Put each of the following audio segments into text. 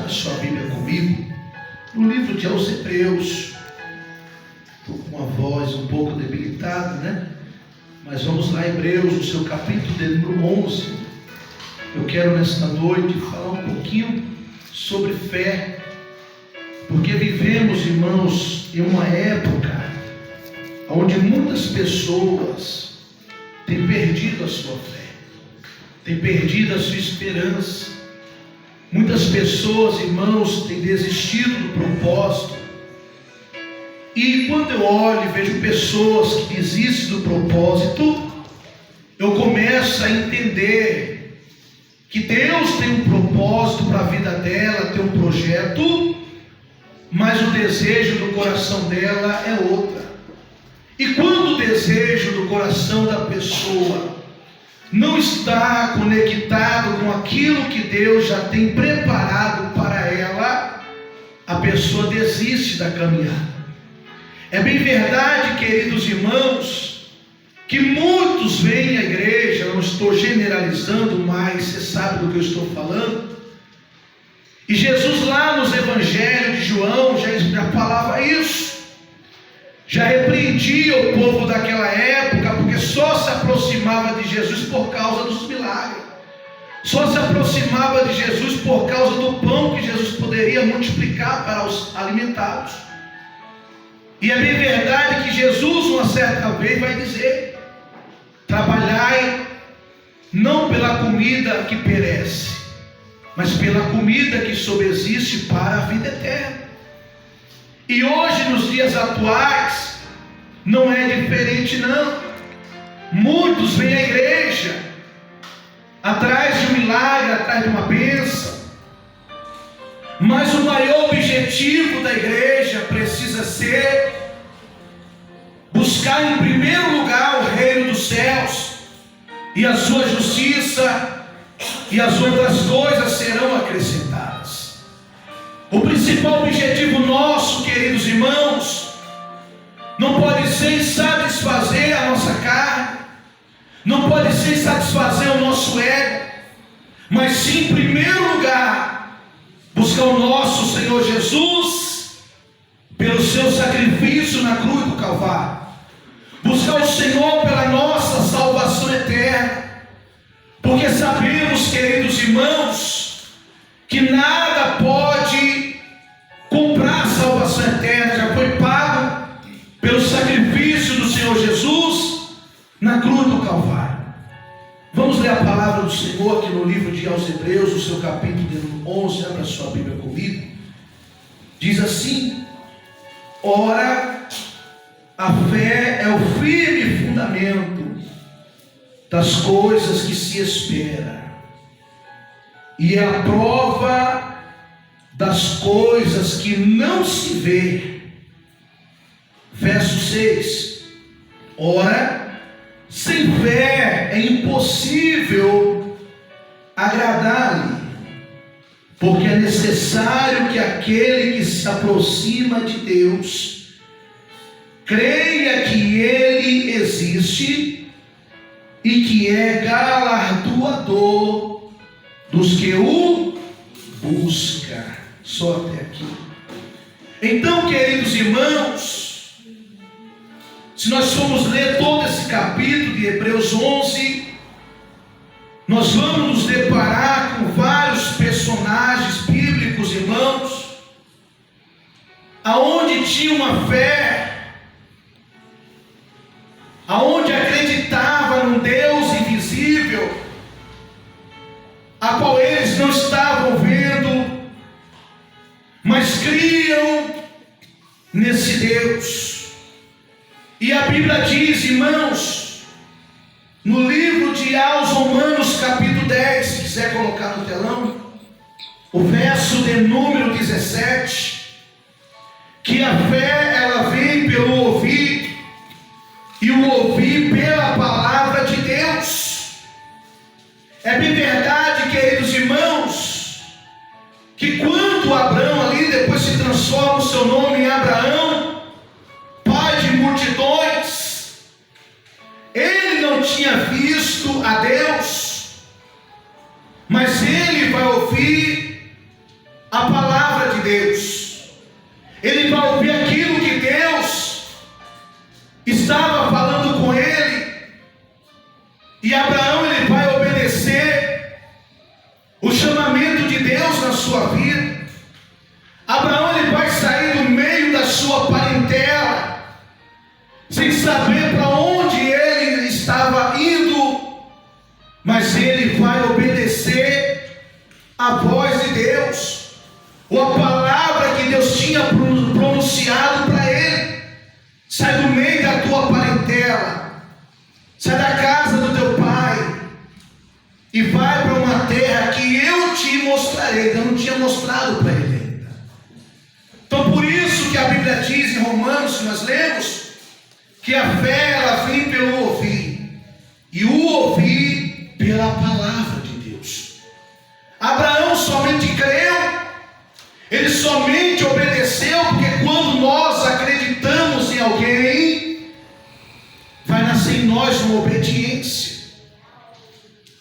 Abra sua Bíblia comigo no livro de aos Hebreus. Estou com uma voz um pouco debilitada, né? Mas vamos lá, Hebreus, no seu capítulo de número 11. Eu quero nesta noite falar um pouquinho sobre fé, porque vivemos, irmãos, em uma época onde muitas pessoas têm perdido a sua fé, têm perdido a sua esperança. Muitas pessoas, irmãos, têm desistido do propósito. E quando eu olho e vejo pessoas que desistem do propósito, eu começo a entender que Deus tem um propósito para a vida dela, tem um projeto, mas o desejo do coração dela é outra. E quando o desejo do coração da pessoa não está conectado com aquilo que Deus já tem preparado para ela, a pessoa desiste da caminhada. É bem verdade, queridos irmãos, que muitos vêm à igreja, não estou generalizando, mas você sabe do que eu estou falando. E Jesus lá nos evangelhos de João já falava isso, já repreendia o povo daquela época, porque só se aproximava de Jesus por causa dos milagres, só se aproximava de Jesus por causa do pão que Jesus poderia multiplicar para os alimentados. E é bem verdade que Jesus uma certa vez vai dizer: trabalhai não pela comida que perece, mas pela comida que subsiste para a vida eterna. E hoje, nos dias atuais, não é diferente não. Muitos vêm à igreja atrás de um milagre, atrás de uma bênção, mas o maior objetivo da igreja precisa ser buscar em primeiro lugar o reino dos céus e a sua justiça, e as outras coisas serão acrescentadas. O principal objetivo nosso, queridos irmãos, não pode ser satisfazer a nossa carne, não pode ser satisfazer o nosso ego, mas sim, em primeiro lugar, buscar o nosso Senhor Jesus pelo seu sacrifício na cruz do Calvário, buscar o Senhor pela nossa salvação eterna, porque sabemos, queridos irmãos, que nada pode comprar a salvação eterna, já foi pago pelo sacrifício do Senhor Jesus na cruz do Calvário. Vamos ler a palavra do Senhor aqui no livro de aos Hebreus, no seu capítulo de 11, abra sua Bíblia comigo. Diz assim: ora, a fé é o firme fundamento das coisas que se espera, e é a prova das coisas que não se vê. Verso 6: ora, sem fé é impossível agradar-lhe, porque é necessário que aquele que se aproxima de Deus creia que Ele existe e que é galardoador dos que o buscam. Só até aqui. Então, queridos irmãos, se nós formos ler todo esse capítulo de Hebreus 11, nós vamos nos deparar com vários personagens bíblicos, irmãos, aonde tinha uma fé, aonde acreditava num Deus invisível, a qual eles não estavam vendo, mas criam nesse Deus. E a Bíblia diz, irmãos, no livro de aos Romanos capítulo 10, se quiser colocar no telão, o verso de número 17, que a fé ela vem pelo ouvir, e o ouvir pela palavra de Deus. É bem verdade, queridos irmãos, que quando Abraão ali depois se transforma o seu nome em Abraão, pai de multidões, ele não tinha visto a Deus, mas ele vai ouvir a palavra de Deus. Ele vai ouvir aquilo que Deus estava falando com ele. E Abraão, ele vai obedecer o chamamento de Deus na sua vida. Abraão, ele vai sair do meio da sua parentela, sem saber para onde ele estava indo, mas ele vai obedecer a voz de Deus, ou a palavra que Deus tinha pronunciado para ele. Sai do meio da tua parentela, sai da casa do teu pai, e vai para uma terra que eu te mostrarei. Eu não tinha mostrado para ele ainda. Então por isso que a Bíblia diz em Romanos, que nós lemos, que a fé ela vem pelo ouvir, e o ouvir pela palavra de Deus. Abraão somente creu, ele somente obedeceu, porque quando nós acreditamos em alguém, vai nascer em nós uma obediência.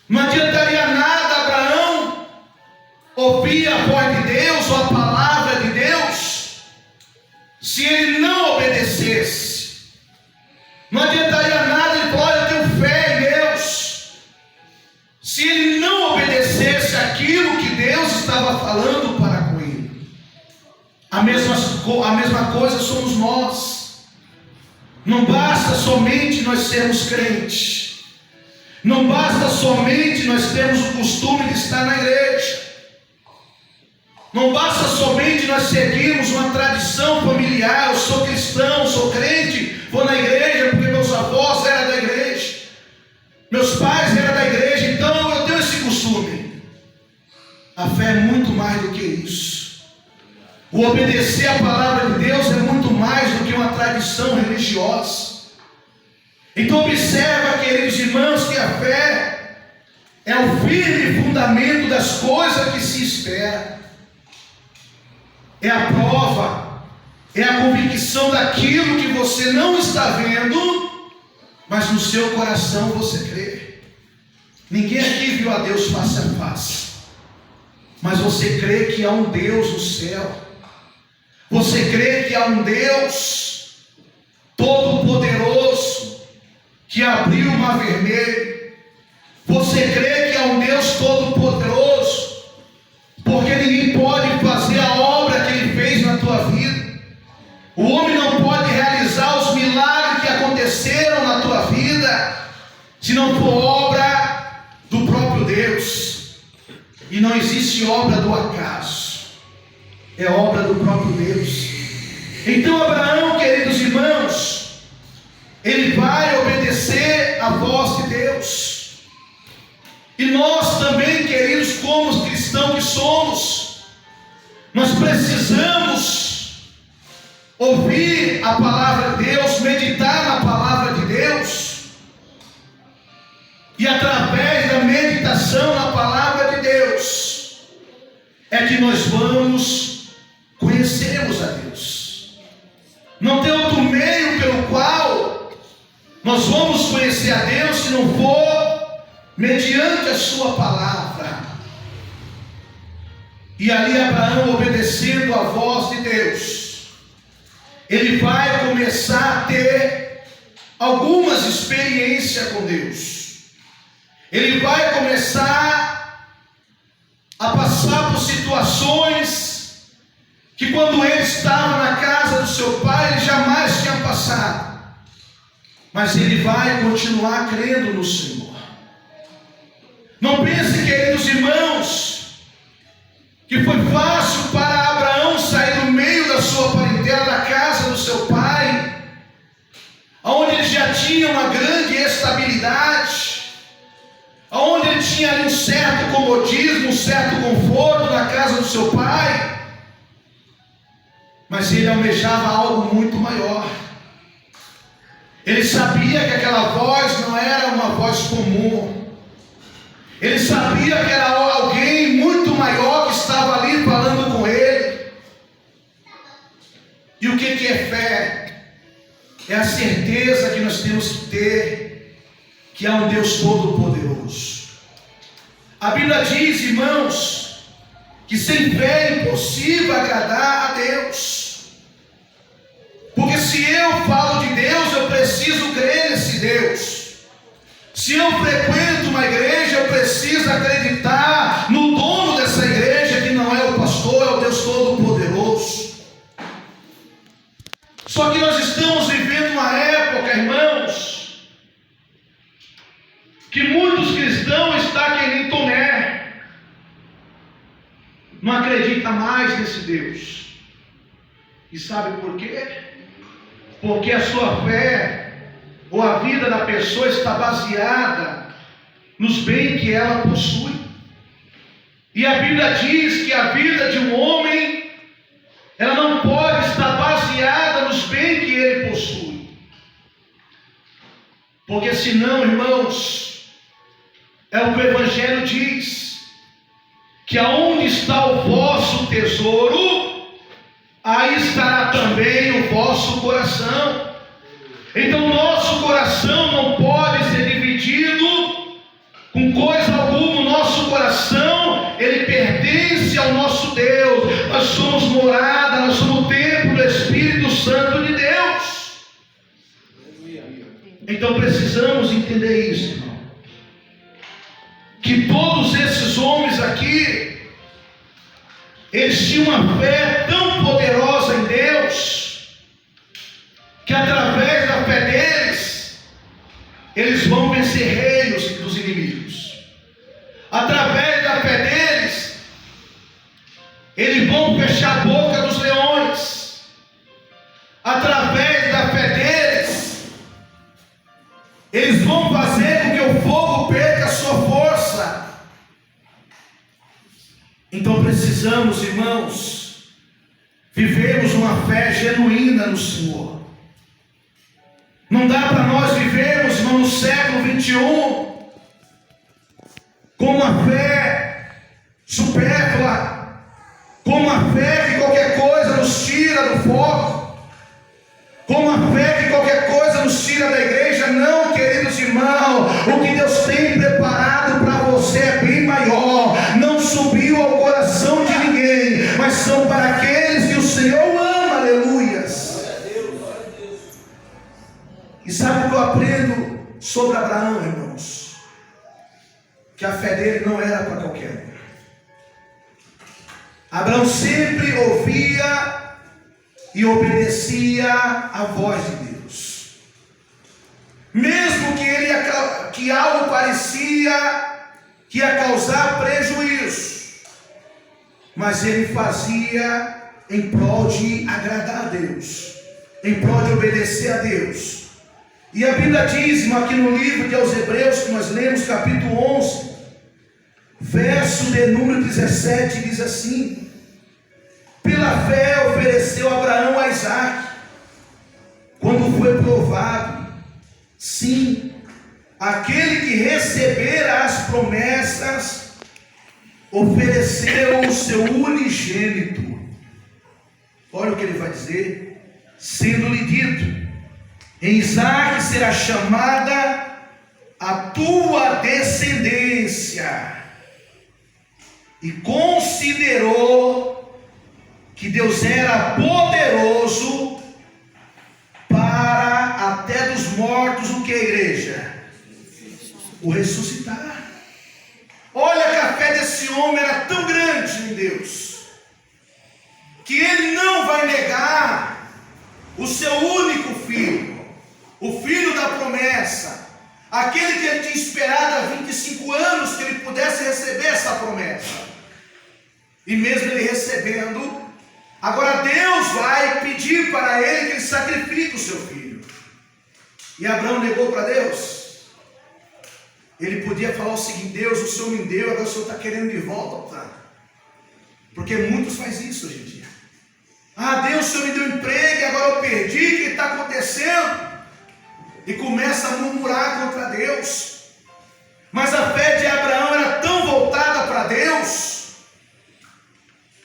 Não adiantaria nada Abraão ouvir a voz de Deus ou a palavra de Deus, se ele não obedecesse. Não adiantaria nada ele falar: eu tenho fé em Deus, se ele não obedecesse aquilo que Deus estava falando para com ele. A mesma coisa somos nós. Não basta somente nós sermos crentes, não basta somente nós termos o costume de estar na igreja, não basta somente nós seguirmos uma tradição familiar. Eu sou cristão, sou crente, vou na igreja porque meus avós eram da igreja, meus pais eram da igreja, então eu tenho esse costume. A fé é muito mais do que isso. O obedecer a palavra de Deus é muito mais do que uma tradição religiosa. Então observa, queridos irmãos, que a fé é o firme fundamento das coisas que se espera. É a prova, é a convicção daquilo que você não está vendo, mas no seu coração você crê. Ninguém aqui viu a Deus face a face, mas você crê que há um Deus no céu. Você crê que há um Deus todo-poderoso que abriu o mar vermelho. Você crê que há um Deus todo-poderoso, porque ninguém pode fazer a obra que Ele fez na tua vida. O homem não pode realizar os milagres que aconteceram na tua vida, se não for obra do próprio Deus. E não existe obra do acaso, é obra do próprio Deus. Então Abraão, queridos irmãos, ele vai obedecer a voz de Deus. E nós também, queridos, como cristãos que somos, nós precisamos ouvir a palavra de Deus, meditar na palavra de Deus, e através da meditação na palavra de Deus é que nós vamos conhecermos a Deus. Não tem outro meio pelo qual nós vamos conhecer a Deus se não for mediante a sua palavra. E ali Abraão, obedecendo a voz de Deus, ele vai começar a ter algumas experiências com Deus. Ele vai começar a passar por situações que quando ele estava na casa do seu pai, ele jamais tinha passado. Mas ele vai continuar crendo no Senhor. Não pense, queridos irmãos, que foi fácil para Abraão sair do meio da sua parentela, da casa do seu pai, onde ele já tinha uma grande estabilidade, onde ele tinha ali um certo comodismo, um certo conforto na casa do seu pai. Mas ele almejava algo muito maior. Ele sabia que aquela voz não era uma voz comum. Ele sabia que era alguém muito maior que estava ali falando com ele. E o que é fé? É a certeza que nós temos que ter que há um Deus todo-poderoso. A Bíblia diz, irmãos, que sem fé é impossível agradar a Deus. Porque se eu falo de Deus, eu preciso crer nesse Deus. Se eu frequento uma igreja, eu preciso acreditar no dono dessa igreja, que não é o pastor, é o Deus Todo-Poderoso. Só que nós estamos vivendo uma época, irmãos, que muitos cristãos estão que nem Tomé, não acredita mais nesse Deus. E sabe por quê? Porque a sua fé ou a vida da pessoa está baseada nos bens que ela possui. E a Bíblia diz que a vida de um homem, ela não pode estar baseada nos bens que ele possui. Porque senão, irmãos, é o que o Evangelho diz, que aonde está o vosso tesouro, aí estará também o vosso coração. Então nosso coração não pode ser dividido com coisa alguma. O nosso coração, ele pertence ao nosso Deus. Nós somos morada, nós somos o templo do Espírito Santo de Deus. Então precisamos entender isso, irmão. Que todos esses homens aqui, eles tinham uma fé tão poderosa em Deus, que através da fé deles, eles vão vencer reinos dos inimigos. Através da fé deles, eles vão fechar a boca dos leões. Através da fé deles, eles vão fazer com que o fogo perca a sua força. Então precisamos, irmãos, vivermos uma fé genuína no Senhor. Não dá para nós vivermos, irmão, no século 21 com uma fé supérflua, com uma fé que qualquer coisa nos tira do foco, com uma fé que qualquer coisa nos tira da igreja. Não, queridos irmãos, o que Deus tem preparado para você é bem maior. Não subiu ao coração de ninguém, mas são para aqueles que o Senhor ama. Aleluias. E sabe o que eu aprendo sobre Abraão, irmãos? Que a fé dele não era para qualquer um. Abraão sempre ouvia e obedecia à voz de Deus, mesmo que algo parecia que ia causar prejuízo, mas ele fazia em prol de agradar a Deus, em prol de obedecer a Deus. E a Bíblia diz, aqui no livro de aos Hebreus, que nós lemos, capítulo 11, verso de número 17, diz assim: pela fé ofereceu Abraão a Isaque, quando foi provado, sim, aquele que recebera as promessas, ofereceu o seu unigênito. Olha o que ele vai dizer: sendo-lhe dito, em Isaque será chamada a tua descendência. E considerou que Deus era poderoso para até dos mortos, o que, igreja? O ressuscitar. Olha que a fé desse homem era tão grande em Deus, que ele não vai negar o seu único filho, o filho da promessa, aquele que ele tinha esperado há 25 anos que ele pudesse receber essa promessa. E mesmo ele recebendo, agora Deus vai pedir para ele que ele sacrifique o seu filho. E Abraão negou para Deus. Ele podia falar o seguinte: Deus, o Senhor me deu, agora o Senhor está querendo de volta, tá? Porque muitos fazem isso hoje em dia. Ah, Deus, o Senhor me deu emprego e agora eu perdi, o que está acontecendo? E começa a murmurar contra Deus. Mas a fé de Abraão era tão voltada para Deus.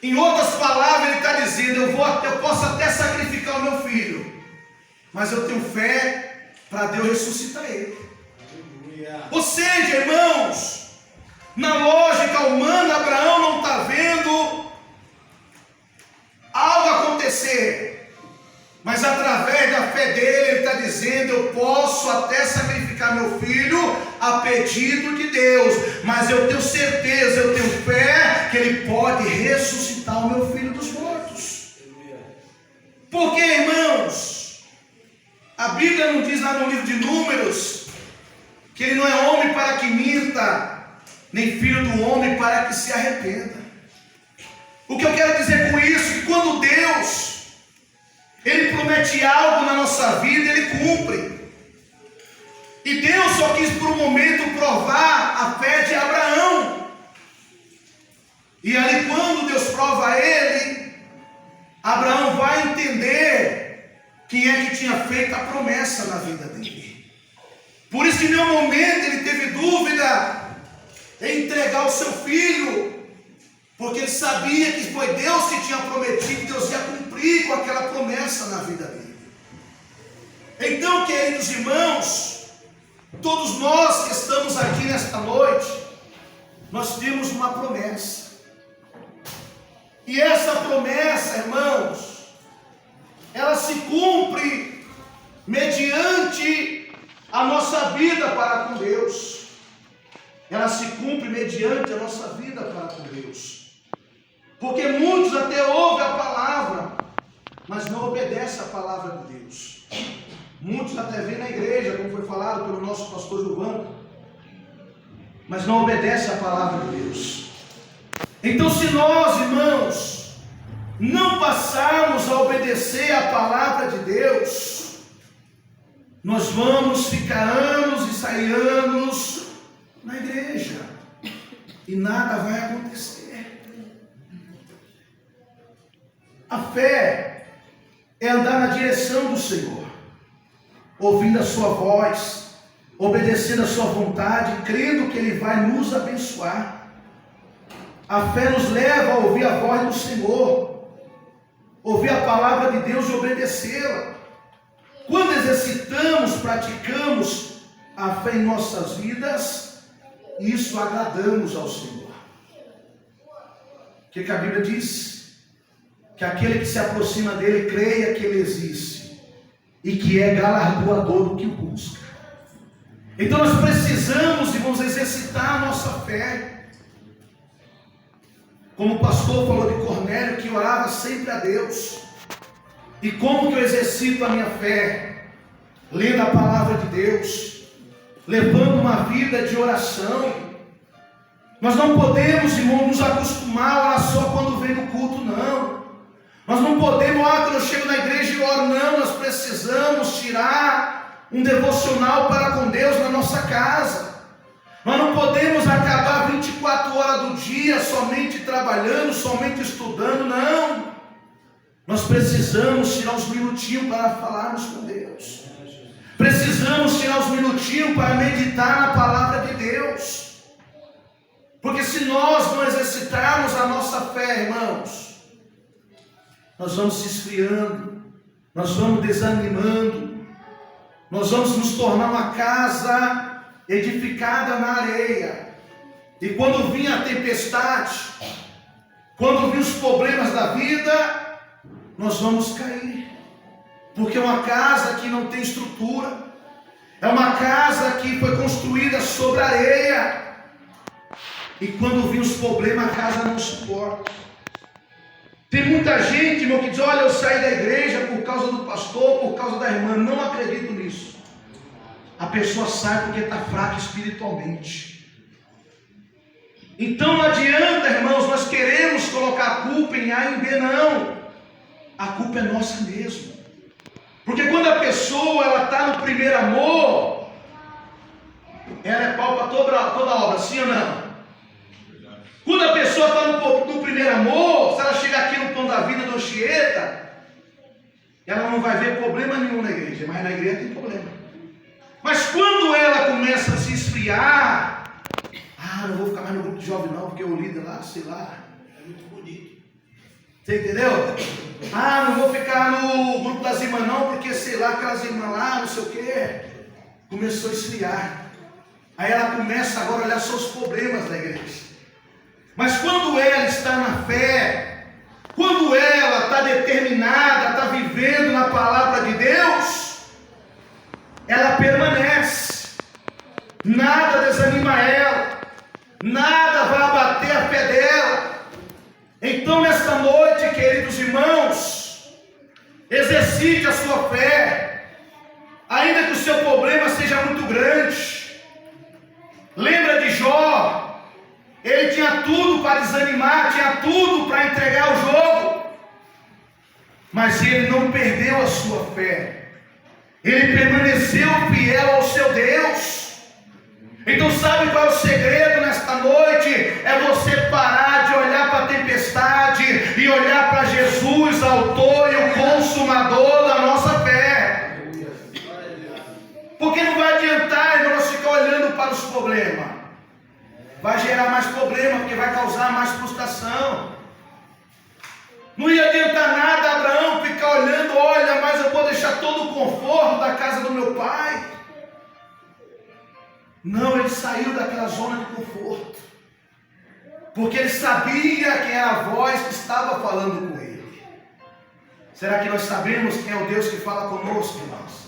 Em outras palavras, ele está dizendo: eu posso até sacrificar o meu filho, mas eu tenho fé para Deus ressuscitar ele. Ou seja, irmãos, Na lógica humana, Abraão não está vendo algo acontecer, mas através da fé dele, ele está dizendo: eu posso até sacrificar meu filho a pedido de Deus, mas eu tenho certeza, eu tenho fé que ele pode ressuscitar o meu filho dos mortos. Porque, irmãos, a Bíblia não diz lá no livro de Números que ele não é homem para que minta, nem filho do homem para que se arrependa. O que eu quero dizer com isso? Que quando Deus, ele promete algo na nossa vida, ele cumpre. E Deus só quis por um momento provar a fé de Abraão. E ali quando Deus prova ele, Abraão vai entender quem é que tinha feito a promessa na vida dele. Por isso que em nenhum momento ele teve dúvida em entregar o seu filho, porque ele sabia que foi Deus que tinha prometido, Deus ia cumprir com aquela promessa na vida dele. Então, queridos irmãos, todos nós que estamos aqui nesta noite, nós temos uma promessa. E essa promessa, irmãos, ela se cumpre mediante a nossa vida para com Deus. Ela se cumpre mediante a nossa vida para com Deus. Porque muitos até ouvem a palavra, mas não obedecem a palavra de Deus. Muitos até vêm na igreja, como foi falado pelo nosso pastor Gilvan, mas não obedecem a palavra de Deus. Então, se nós, irmãos, não passarmos a obedecer a palavra de Deus, nós vamos ficar anos e sair anos na igreja e nada vai acontecer. A fé é andar na direção do Senhor, ouvindo a sua voz, obedecendo a sua vontade, crendo que Ele vai nos abençoar. A fé nos leva a ouvir a voz do Senhor, ouvir a palavra de Deus e obedecê-la. Quando exercitamos, praticamos a fé em nossas vidas, isso agradamos ao Senhor. O que a Bíblia diz? Que aquele que se aproxima dele creia que ele existe e que é galardoador do que o busca. Então nós precisamos, irmãos, exercitar a nossa fé. Como o pastor falou de Cornélio, que orava sempre a Deus. E como que eu exercito a minha fé? Lendo a palavra de Deus, levando uma vida de oração. Nós não podemos, irmão, nos acostumar a orar só quando vem no culto, não. Nós não podemos, quando eu chego na igreja e oro, não. Nós precisamos tirar um devocional para com Deus na nossa casa. Nós não podemos acabar 24 horas do dia somente trabalhando, somente estudando, não. Nós precisamos tirar uns minutinhos para falarmos com Deus. Precisamos tirar uns minutinhos para meditar na palavra de Deus. Porque se nós não exercitarmos a nossa fé, irmãos, nós vamos se esfriando, nós vamos desanimando, nós vamos nos tornar uma casa edificada na areia. E quando vir a tempestade, quando vir os problemas da vida, nós vamos cair. Porque é uma casa que não tem estrutura, é uma casa que foi construída sobre areia. E quando vir os problemas, a casa não suporta. Tem muita gente, irmão, que diz: olha, eu saí da igreja por causa do pastor, por causa da irmã. Não acredito nisso. A pessoa sai porque está fraca espiritualmente. Então não adianta, irmãos, nós queremos colocar a culpa em A e em B, não. A culpa é nossa mesmo. Porque quando a pessoa está no primeiro amor, ela é pau para toda obra, sim ou não? Quando a pessoa está no primeiro amor, se ela chegar aqui no Pão da Vida do Anchieta, ela não vai ver problema nenhum na igreja, mas na igreja tem problema. Mas quando ela começa a se esfriar, não vou ficar mais no grupo de jovem não, porque o líder lá, sei lá, é muito bonito. Você entendeu? Não vou ficar no grupo das irmãs não, porque sei lá, aquelas irmãs lá, não sei o quê. Começou a esfriar. Aí ela começa agora a olhar seus problemas da igreja. Mas quando ela está na fé, quando ela está determinada, está vivendo na palavra de Deus, ela permanece. Nada desanima ela, nada vai abater a fé dela. Então nesta noite, queridos irmãos, exercite a sua fé, ainda que o seu problema seja muito grande. Lembra de Jó? Ele tinha tudo para desanimar, tinha tudo para entregar o jogo, mas ele não perdeu a sua fé, ele permaneceu fiel ao seu Deus. Então sabe qual é o segredo nesta noite? É você parar de olhar para a tempestade e olhar para Jesus, autor e o consumador da nossa fé. Porque não vai adiantar, irmão, nós ficar olhando para os problemas. Vai gerar mais problema, porque vai causar mais frustração. Não ia adiantar nada Abraão ficar olhando, olha, mas eu vou deixar todo o conforto da casa do meu pai. Não, ele saiu daquela zona de conforto, porque ele sabia quem era a voz que estava falando com ele. Será que nós sabemos quem é o Deus que fala conosco, irmãos?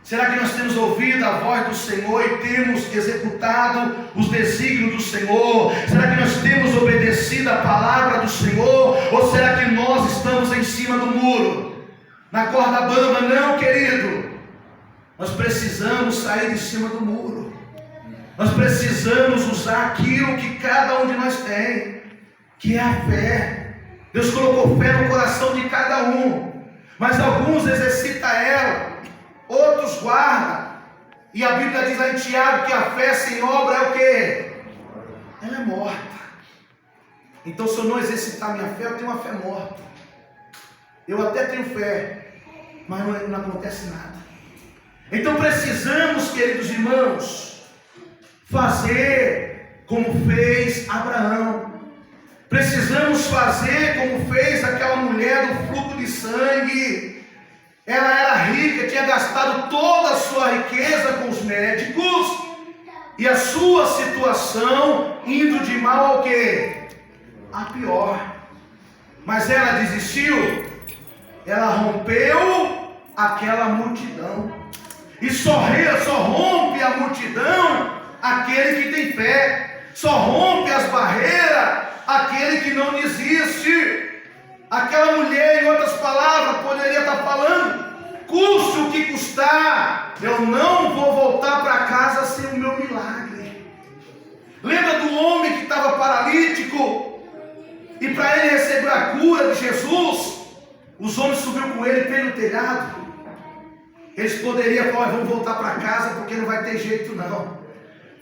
Será que nós temos ouvido a voz do Senhor e temos executado os desígnios do Senhor? Será que nós temos obedecido a palavra do Senhor? Ou será que nós estamos em cima do muro, na corda bamba? Não, querido. Nós precisamos sair de cima do muro. Nós precisamos usar aquilo que cada um de nós tem, que é a fé. Deus colocou fé no coração de cada um, mas alguns exercitam ela, outros guardam. E a Bíblia diz lá em Tiago que a fé sem obra é o quê? Ela é morta. Então se eu não exercitar minha fé, eu tenho uma fé morta. Eu até tenho fé, mas não acontece nada. Então precisamos, queridos irmãos, fazer como fez Abraão. Precisamos fazer como fez aquela mulher do fluxo de sangue. Ela era rica, tinha gastado toda a sua riqueza com os médicos, e a sua situação indo de mal ao quê? A pior. Mas ela desistiu? Ela rompeu aquela multidão. E só rompe a multidão aquele que tem fé. Só rompe as barreiras aquele que não desiste. Aquela mulher, em outras palavras, poderia estar falando: custe o que custar, eu não vou voltar para casa sem o meu milagre. Lembra do homem que estava paralítico? E para ele receber a cura de Jesus, os homens subiram com ele pelo telhado. Eles poderiam falar: vamos voltar para casa porque não vai ter jeito não.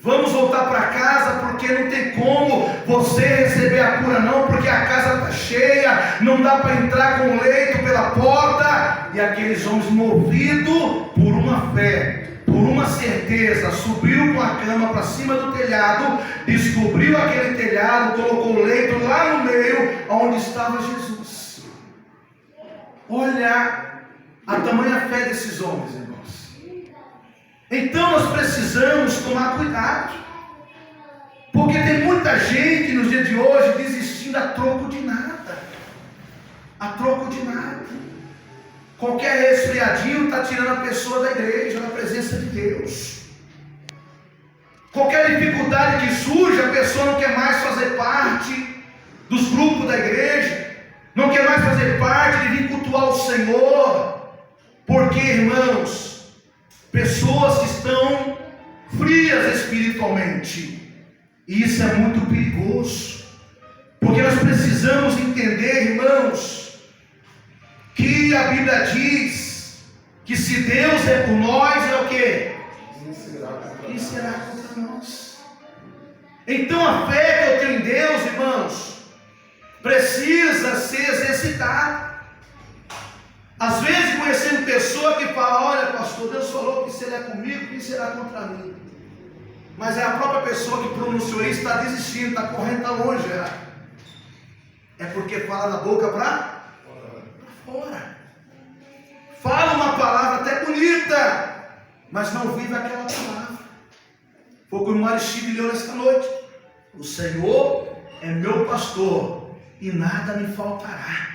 Vamos voltar para casa porque não tem como você receber a cura não, porque a casa está cheia, não dá para entrar com o leito pela porta. E aqueles homens, movidos por uma fé, por uma certeza, subiu com a cama para cima do telhado, descobriu aquele telhado, colocou o leito lá no meio onde estava Jesus. Olha a tamanha fé desses homens, irmãos. Então nós precisamos tomar cuidado, porque tem muita gente nos dias de hoje desistindo a troco de nada. A troco de nada. Qualquer resfriadinho está tirando a pessoa da igreja, da presença de Deus. Qualquer dificuldade que surge, a pessoa não quer mais fazer parte dos grupos da igreja, não quer mais fazer parte de vir cultuar o Senhor. Porque, irmãos, pessoas que estão frias espiritualmente, e isso é muito perigoso, porque nós precisamos entender, irmãos, que a Bíblia diz que se Deus é por nós, é o quê? Quem será contra nós? Então a fé que eu tenho em Deus, irmãos, precisa ser exercitada. Às vezes conhecendo pessoa que fala: olha pastor, Deus falou que se Ele é comigo, quem será contra mim? Mas é a própria pessoa que pronunciou isso, está desistindo, está correndo, está longe já. É porque fala da boca para fora. Fala uma palavra até bonita, mas não vive aquela palavra. Foi o que o irmão Aristide leu nesta noite. O Senhor é meu pastor e nada me faltará.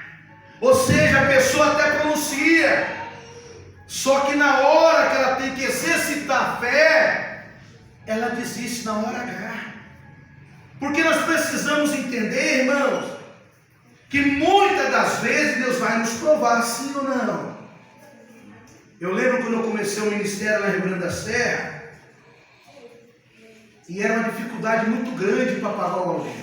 Ou seja, a pessoa até pronuncia, só que na hora que ela tem que exercitar a fé, ela desiste na hora H. Porque nós precisamos entender, irmãos, que muitas das vezes Deus vai nos provar, sim ou não. Eu lembro quando eu comecei o ministério lá em Rio Grande da Serra, e era uma dificuldade muito grande para pagar o aluguel.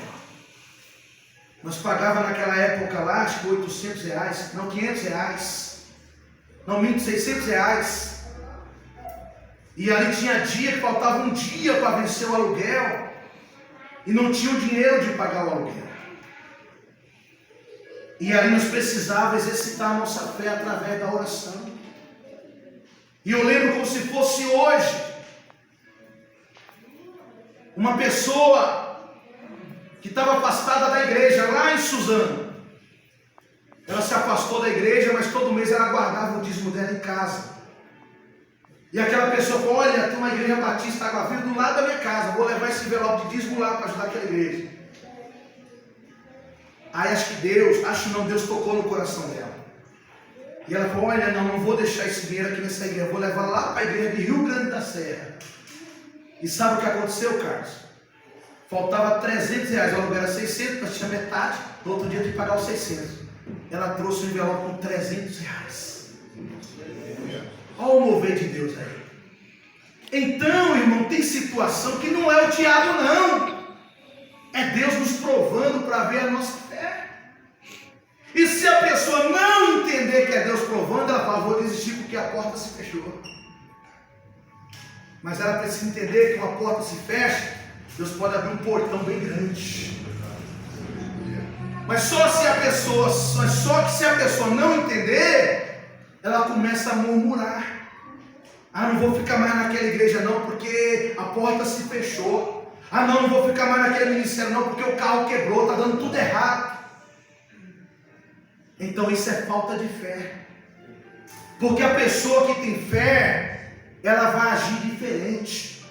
Nós pagávamos naquela época lá, acho que R$800, não, R$500, não, R$600. E ali tinha dia que faltava um dia para vencer o aluguel, e não tinha o dinheiro de pagar o aluguel. E ali nós precisávamos exercitar a nossa fé através da oração. E eu lembro como se fosse hoje, uma pessoa que estava afastada da igreja, lá em Suzano. Ela se afastou da igreja, mas todo mês ela guardava o dízimo dela em casa. E aquela pessoa falou: olha, tem uma igreja batista Água Viva do lado da minha casa, vou levar esse envelope de dízimo lá para ajudar aquela igreja. Aí Deus tocou no coração dela. E ela falou: olha, não vou deixar esse dinheiro aqui nessa igreja, vou levar lá para a igreja de Rio Grande da Serra. E sabe o que aconteceu, Carlos? Faltava R$300, o aluguel era 600, mas tinha metade, no outro dia tinha que pagar os 600. Ela trouxe um envelope com R$300. Olha o mover de Deus aí. Então, irmão, tem situação que não é o diabo, não. É Deus nos provando para ver a nossa fé. E se a pessoa não entender que é Deus provando, ela fala: vou desistir porque a porta se fechou. Mas ela precisa entender que uma porta se fecha, Deus pode abrir um portão bem grande. Mas só que se a pessoa não entender, ela começa a murmurar: ah, não vou ficar mais naquela igreja não, porque a porta se fechou. Ah, não vou ficar mais naquele ministério não, porque o carro quebrou, está dando tudo errado. Então isso é falta de fé. Porque a pessoa que tem fé, ela vai agir diferente.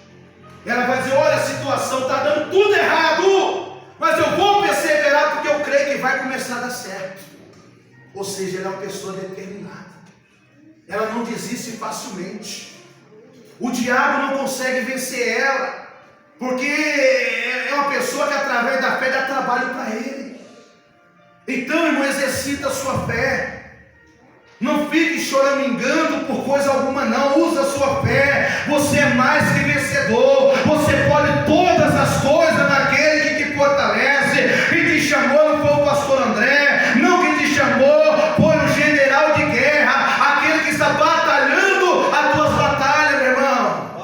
Ela vai dizer: olha, a situação está dando tudo errado, mas eu vou perseverar porque eu creio que vai começar a dar certo. Ou seja, ela é uma pessoa determinada. Ela não desiste facilmente. O diabo não consegue vencer ela, porque é uma pessoa que através da fé dá trabalho para ele. Então, irmão, exercita a sua fé. Não fique choramingando por coisa alguma, não. Usa a sua fé. Você é mais que vencedor. Você pode todas as coisas